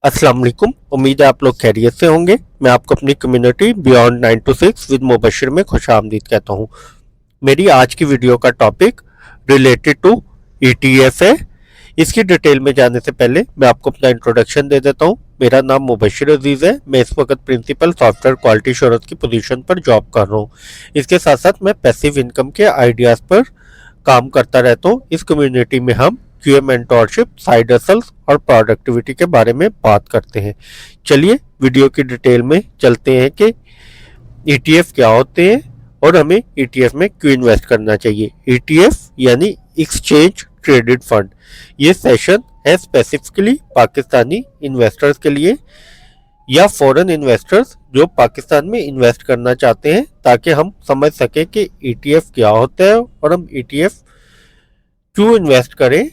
अस्सलाम वालेकुम। उम्मीद है आप लोग खैरियत से होंगे। मैं आपको अपनी community beyond 9 to 6 with Mubashir में खुशामदीद कहता हूँ। मेरी आज की वीडियो का टॉपिक रिलेटेड टू ईटीएफ है। इसकी डिटेल में जाने से पहले मैं आपको अपना इंट्रोडक्शन दे देता हूँ। मेरा नाम मुबशिर अजीज़ है। मैं इस वक्त प्रिंसिपल सॉफ्टवेयर क्वालिटी एश्योरेंस की पोजीशन पर जॉब कर रहा हूँ। इसके साथ साथ मैं पैसिव इनकम के आइडियाज़ पर काम करता रहता हूँ। इस कम्युनिटी में हम क्यूए मेंटोरशिप, साइड हसल्स और प्रोडक्टिविटी के बारे में बात करते हैं। चलिए वीडियो की डिटेल में चलते हैं कि ईटीएफ क्या होते हैं और हमें ईटीएफ में क्यों इन्वेस्ट करना चाहिए। ईटीएफ यानी एक्सचेंज ट्रेडेड फंड। ये सेशन है स्पेसिफिकली पाकिस्तानी इन्वेस्टर्स के लिए या फॉरेन इन्वेस्टर्स जो पाकिस्तान में इन्वेस्ट करना चाहते हैं, ताकि हम समझ सकें कि ईटीएफ क्या होता है और हम ईटीएफ क्यों इन्वेस्ट करें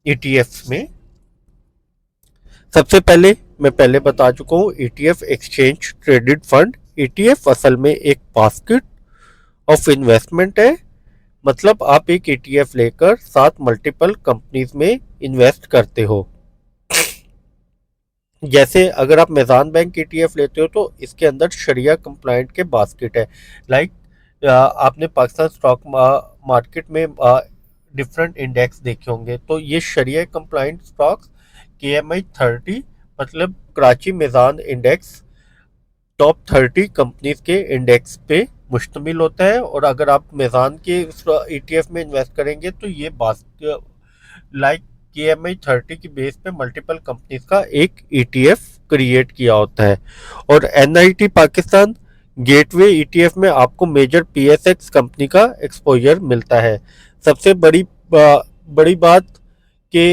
ईटीएफ में। सबसे पहले मैं बता चुका हूँ, ETF exchange traded fund. ETF असल में एक बास्केट ऑफ इन्वेस्टमेंट है। मतलब आप एक ईटीएफ लेकर 7 मल्टीपल कंपनीज में इन्वेस्ट करते हो। जैसे अगर आप मेज़ान बैंक ईटीएफ लेते हो तो इसके अंदर शरिया कंप्लाइंट के बास्केट है। लाइक आपने पाकिस्तान स्टॉक मार्केट में डिफरेंट इंडेक्स देखे होंगे, तो ये शरिया कंप्लाइंट स्टॉक्स KMI 30 मतलब कराची मेज़ान इंडेक्स टॉप 30 कंपनीज के इंडेक्स पे मुश्तमिल होता है। और अगर आप मेज़ान के ईटीएफ में इन्वेस्ट करेंगे तो ये लाइक KMI 30 की बेस पे मल्टीपल कंपनीज का एक ईटीएफ क्रिएट किया होता है। और NIT पाकिस्तान गेटवे ईटीएफ में आपको मेजर PSX कंपनी का एक्सपोजर मिलता है। सबसे बड़ी बात कि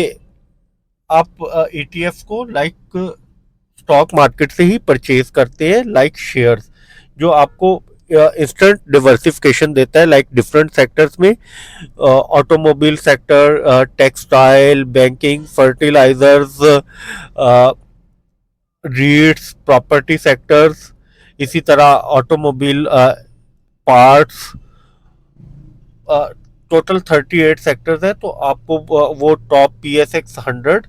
आप ईटीएफ को लाइक स्टॉक मार्केट से ही परचेज करते हैं, लाइक शेयर्स, जो आपको इंस्टेंट डिवर्सिफिकेशन देता है। लाइक डिफरेंट सेक्टर्स में automobile sector, textile, banking, fertilisers, REITs, property sectors, इसी तरह ऑटोमोबाइल पार्ट्स, टोटल 38 सेक्टर्स है। तो आपको वो टॉप PSX 100,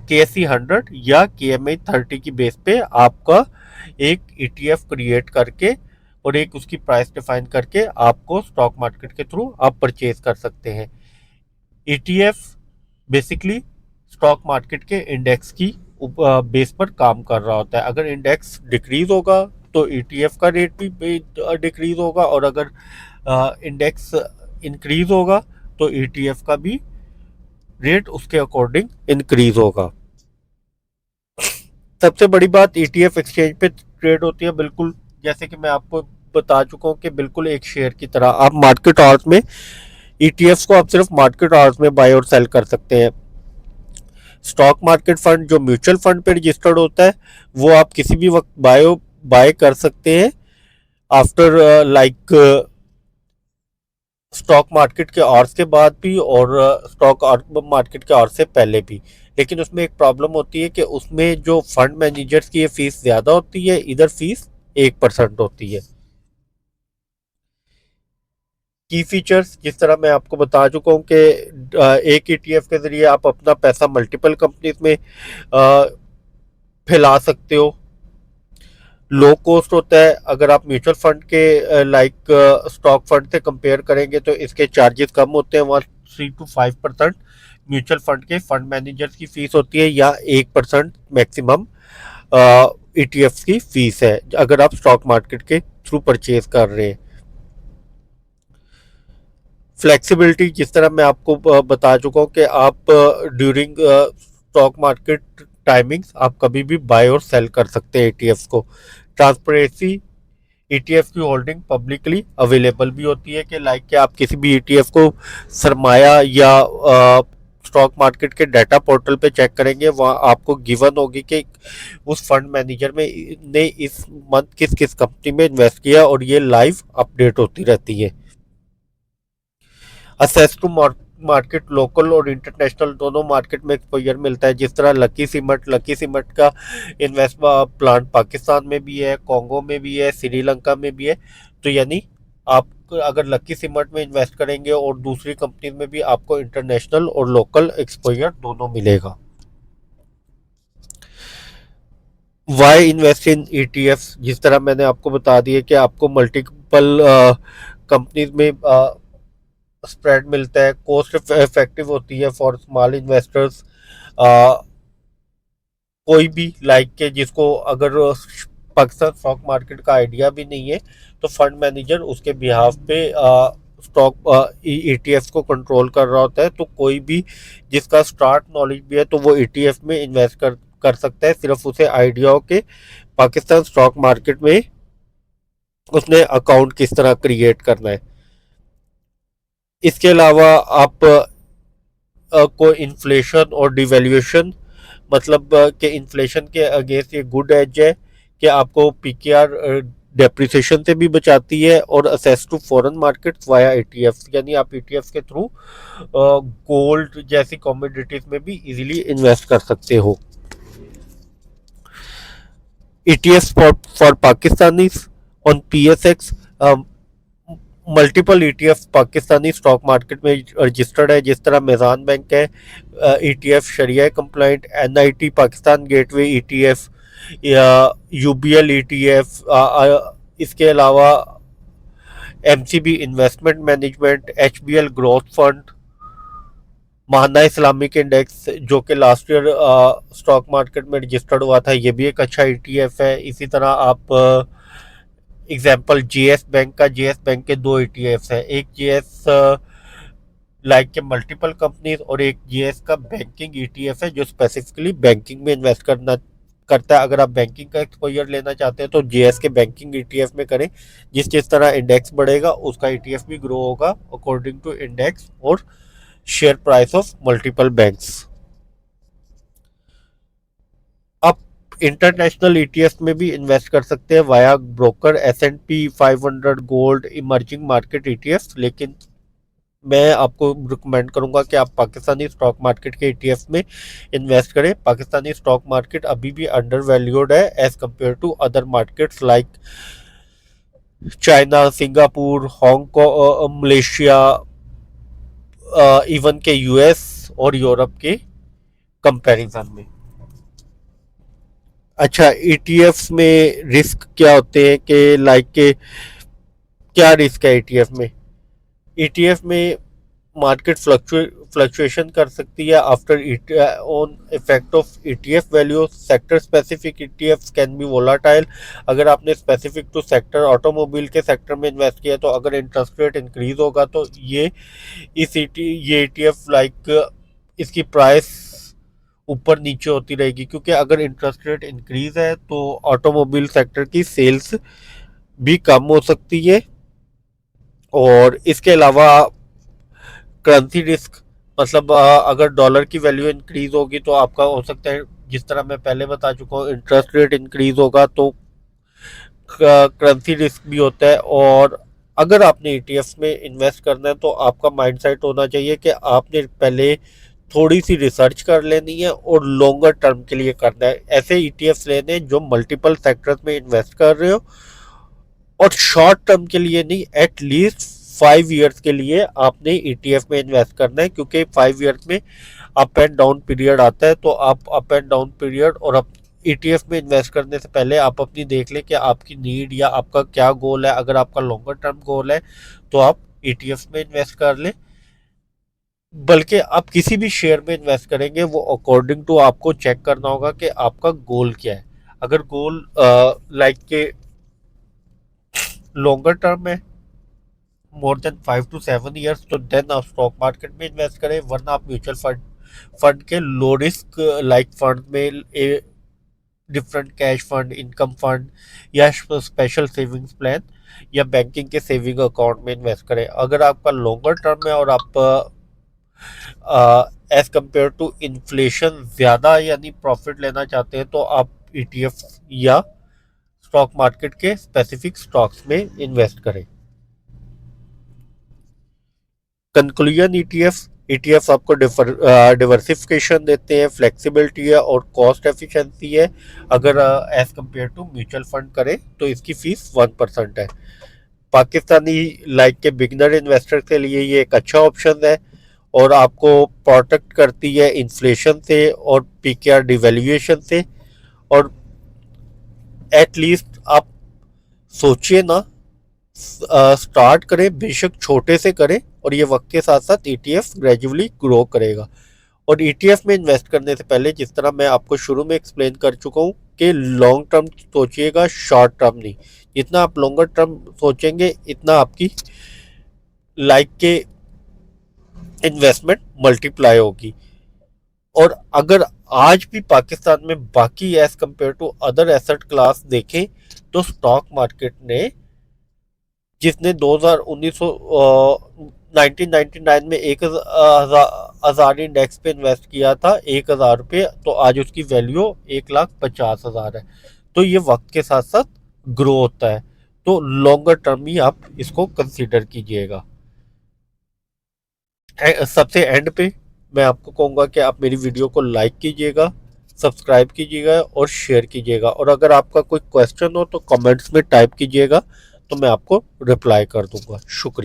KSE 100 या KMI 30 की बेस पे आपका एक ETF क्रिएट करके और एक उसकी प्राइस डिफाइन करके आपको स्टॉक मार्केट के थ्रू आप परचेज कर सकते हैं। ETF बेसिकली स्टॉक मार्केट के इंडेक्स की बेस पर काम कर रहा होता है। अगर इंडेक्स डिक्रीज होगा तो ETF का रेट भी डिक्रीज होगा, और अगर इंडेक्स इंक्रीज होगा तो ETF का भी रेट उसके अकॉर्डिंग इंक्रीज होगा। सबसे बड़ी बात, ETF एक्सचेंज पे ट्रेड होती है बिल्कुल जैसे कि मैं आपको बता चुका हूँ कि बिल्कुल एक शेयर की तरह। आप मार्केट आवर्स में ETFs को आप सिर्फ मार्केट आवर्स में बाय और सेल कर सकते हैं। स्टॉक मार्केट फंड जो म्यूचुअल फंड पे रजिस्टर्ड होता है वो आप किसी भी वक्त बाय कर सकते हैं आफ्टर लाइक स्टॉक मार्केट के आवर्स के बाद भी और स्टॉक मार्केट के आवर्स से पहले भी। लेकिन उसमें एक प्रॉब्लम होती है कि उसमें जो फंड मैनेजर्स की फीस ज़्यादा होती है, इधर फीस 1% होती है। की फीचर्स जिस तरह मैं आपको बता चुका हूँ कि एक ETF के ज़रिए आप अपना पैसा मल्टीपल कंपनीज में फैला सकते हो। लो कॉस्ट होता है। अगर आप म्यूचुअल फंड के लाइक स्टॉक फंड से कंपेयर करेंगे तो इसके चार्जेस कम होते हैं। वहाँ 3 to 5% म्यूचुअल फंड के फंड मैनेजर्स की फीस होती है, या 1% मैक्सिमम ETF की फीस है अगर आप स्टॉक मार्केट के थ्रू परचेज कर रहे हैं। फ्लेक्सिबिलिटी जिस तरह मैं आपको बता चुका हूँ कि आप ड्यूरिंग स्टॉक मार्केट टाइमिंग्स आप कभी भी बाय और सेल कर सकते हैं ETFs को। ट्रांसपेरेंसी, ETF की होल्डिंग पब्लिकली अवेलेबल भी होती है कि लाइक कि आप किसी भी ETF को सरमाया या स्टॉक मार्केट के डाटा पोर्टल पे चेक करेंगे, वहाँ आपको गिवन होगी कि उस फंड मैनेजर में ने इस मंथ किस किस कंपनी में इन्वेस्ट किया, और ये लाइव अपडेट होती रहती है। असेस टू मार्केट, लोकल और इंटरनेशनल दोनों मार्केट में एक्सपोजर मिलता है। जिस तरह लकी सीमेंट का इन्वेस्टमेंट प्लांट पाकिस्तान में भी है, कॉन्गो में भी है, श्रीलंका में भी है। तो यानी आप अगर लकी सीमेंट में इन्वेस्ट करेंगे और दूसरी कंपनी में भी आपको इंटरनेशनल और लोकल एक्सपोजर दोनों मिलेगा। वाई इन्वेस्ट इन ईटीएफ, जिस तरह मैंने आपको बता दिया कि आपको मल्टीपल कंपनीज में स्प्रेड मिलता है, कॉस्ट इफेक्टिव होती है फॉर स्मॉल इन्वेस्टर्स। कोई भी लाइक के जिसको अगर पाकिस्तान स्टॉक मार्केट का आइडिया भी नहीं है तो फंड मैनेजर उसके बिहाफ पे स्टॉक ईटीएफ को कंट्रोल कर रहा होता है, तो कोई भी जिसका स्टार्ट नॉलेज भी है तो वो ईटीएफ में इन्वेस्ट कर सकता है, सिर्फ उसे आइडिया हो कि पाकिस्तान स्टॉक मार्केट में उसने अकाउंट किस तरह क्रिएट करना है। इसके अलावा आप को इन्फ्लेशन और डिवेल्यूशन, मतलब कि इन्फ्लेशन के अगेंस्ट ये गुड एज है कि आपको पीकेआर डेप्रिसिएशन से भी बचाती है, और access to foreign markets via ETF, यानी आप ईटीएफ के थ्रू गोल्ड जैसी कमोडिटीज में भी इजीली इन्वेस्ट कर सकते हो। ETF for Pakistani on PSX, multiple ETF Pakistani stock market में रजिस्टर्ड है, जिस तरह मेज़ान बैंक है ईटीएफ शरिया compliant, NIT Pakistan gateway ETF या यूबीएल ईटीएफ। इसके अलावा MCB investment management, HBL growth fund, Mahaana Islamic index जो कि लास्ट ईयर स्टॉक मार्केट में रजिस्टर्ड हुआ था, ये भी एक अच्छा ईटीएफ है। इसी तरह आप एग्जाम्पल जीएस बैंक का, जीएस बैंक के दो ईटीएफ हैं, एक जीएस लाइक के मल्टीपल कंपनीज और एक जीएस का बैंकिंग ईटीएफ है जो स्पेसिफिकली बैंकिंग में इन्वेस्ट करता है। अगर आप बैंकिंग का एक्सपोजर लेना चाहते हैं तो जीएस के बैंकिंग ईटीएफ में करें, जिस तरह इंडेक्स बढ़ेगा उसका ईटीएफ भी ग्रो होगा अकॉर्डिंग टू इंडेक्स और share price of multiple banks. आप इंटरनेशनल ईटीएफ में भी इन्वेस्ट कर सकते हैं via broker, S&P 500 gold, emerging market ETF, लेकिन मैं आपको रिकमेंड करूंगा कि आप पाकिस्तानी स्टॉक मार्केट के ईटीएफ में इन्वेस्ट करें। पाकिस्तानी स्टॉक मार्केट अभी भी अंडर वैल्यूड है as compare to other markets like China, Singapore, Hong Kong, Malaysia, even के यूएस और यूरोप के कंपैरिजन में। अच्छा, ईटीएफ में रिस्क क्या होते हैं कि लाइक के क्या रिस्क है ईटीएफ में? ईटीएफ में मार्केट फ्लक्चुएशन कर सकती है after on effect of ETF value. Sector specific ETF can be volatile. अगर आपने स्पेसिफिक टू सेक्टर ऑटोमोबाइल के सेक्टर में इन्वेस्ट किया तो अगर इंटरेस्ट रेट इंक्रीज होगा तो ये ईटीएफ लाइक इसकी प्राइस ऊपर नीचे होती रहेगी, क्योंकि अगर इंटरेस्ट रेट इंक्रीज है तो ऑटोमोबाइल सेक्टर की सेल्स भी कम हो सकती है। और इसके अलावा करेंसी रिस्क, मतलब अगर डॉलर की वैल्यू इंक्रीज होगी तो आपका हो सकता है, जिस तरह मैं पहले बता चुका हूँ, इंटरेस्ट रेट इंक्रीज होगा तो करेंसी रिस्क भी होता है। और अगर आपने ईटीएफ में इन्वेस्ट करना है तो आपका माइंडसेट होना चाहिए कि आपने पहले थोड़ी सी रिसर्च कर लेनी है और लॉन्गर टर्म के लिए करना है। ऐसे ईटीएफ लेने जो मल्टीपल सेक्टर्स में इन्वेस्ट कर रहे हो, और शॉर्ट टर्म के लिए नहीं, एटलीस्ट 5 ईयर्स के लिए आपने ईटीएफ में इन्वेस्ट करना है, क्योंकि 5 ईयर्स में अप एंड डाउन पीरियड आता है। तो आप अप एंड डाउन पीरियड और आप ईटीएफ में इन्वेस्ट करने से पहले आप अपनी देख लें कि आपकी नीड या आपका क्या गोल है। अगर आपका लॉन्गर टर्म गोल है तो आप ईटीएफ में इन्वेस्ट कर लें, बल्कि आप किसी भी शेयर में इन्वेस्ट करेंगे वो अकॉर्डिंग टू आपको चेक करना होगा कि आपका गोल क्या है। अगर गोल लाइक के लॉन्गर टर्म है, मोर देन 5 to 7 ईयर्स, तो देन आप स्टॉक मार्केट में इन्वेस्ट करें, वरना आप म्यूचुअल फंड के लो रिस्क लाइक फंड में different cash fund, income fund या स्पेशल सेविंग्स प्लान या बैंकिंग के सेविंग अकाउंट में इन्वेस्ट करें। अगर आपका लॉन्गर टर्म है और आप एज कंपेयर टू इन्फ्लेशन ज़्यादा यानी प्रॉफिट लेना चाहते हैं तो आप ईटीएफ या स्टॉक मार्केट के स्पेसिफिक स्टॉक्स में इन्वेस्ट करें। कंक्लूजन, ईटीएफ आपको डिवर्सिफिकेशन देते हैं, फ्लेक्सिबिलिटी है और कॉस्ट एफिशिएंसी है। अगर as compare to mutual fund करें तो इसकी फीस 1% है। पाकिस्तानी लाइक के बिगनर इन्वेस्टर के लिए ये एक अच्छा ऑप्शन है और आपको प्रोटेक्ट करती है इन्फ्लेशन से और पीकेआर डिवैल्यूएशन से, और एटलीस्ट आप सोचिए ना, स्टार्ट करें, बेशक छोटे से करें, और ये वक्त के साथ साथ ईटीएफ ग्रेजुअली ग्रो करेगा। और ईटीएफ में इन्वेस्ट करने से पहले, जिस तरह मैं आपको शुरू में एक्सप्लेन कर चुका हूँ, कि लॉन्ग टर्म सोचिएगा, शॉर्ट टर्म नहीं। जितना आप लॉन्गर टर्म सोचेंगे इतना आपकी लाइक के इन्वेस्टमेंट मल्टीप्लाई होगी। और अगर आज भी पाकिस्तान में बाकी as compare to other asset class देखें, तो स्टॉक मार्केट ने, जिसने 2019 1999 में 1,000 इंडेक्स पे इन्वेस्ट किया था 1,000 रुपये, तो आज उसकी वैल्यू 1,50,000 है। तो ये वक्त के साथ साथ ग्रो होता है। तो लॉन्गर टर्म ही आप इसको कंसीडर कीजिएगा। सबसे एंड पे मैं आपको कहूँगा कि आप मेरी वीडियो को लाइक कीजिएगा, सब्सक्राइब कीजिएगा और शेयर कीजिएगा। और अगर आपका कोई क्वेश्चन हो तो कमेंट्स में टाइप कीजिएगा, तो मैं आपको रिप्लाई कर दूंगा। शुक्रिया।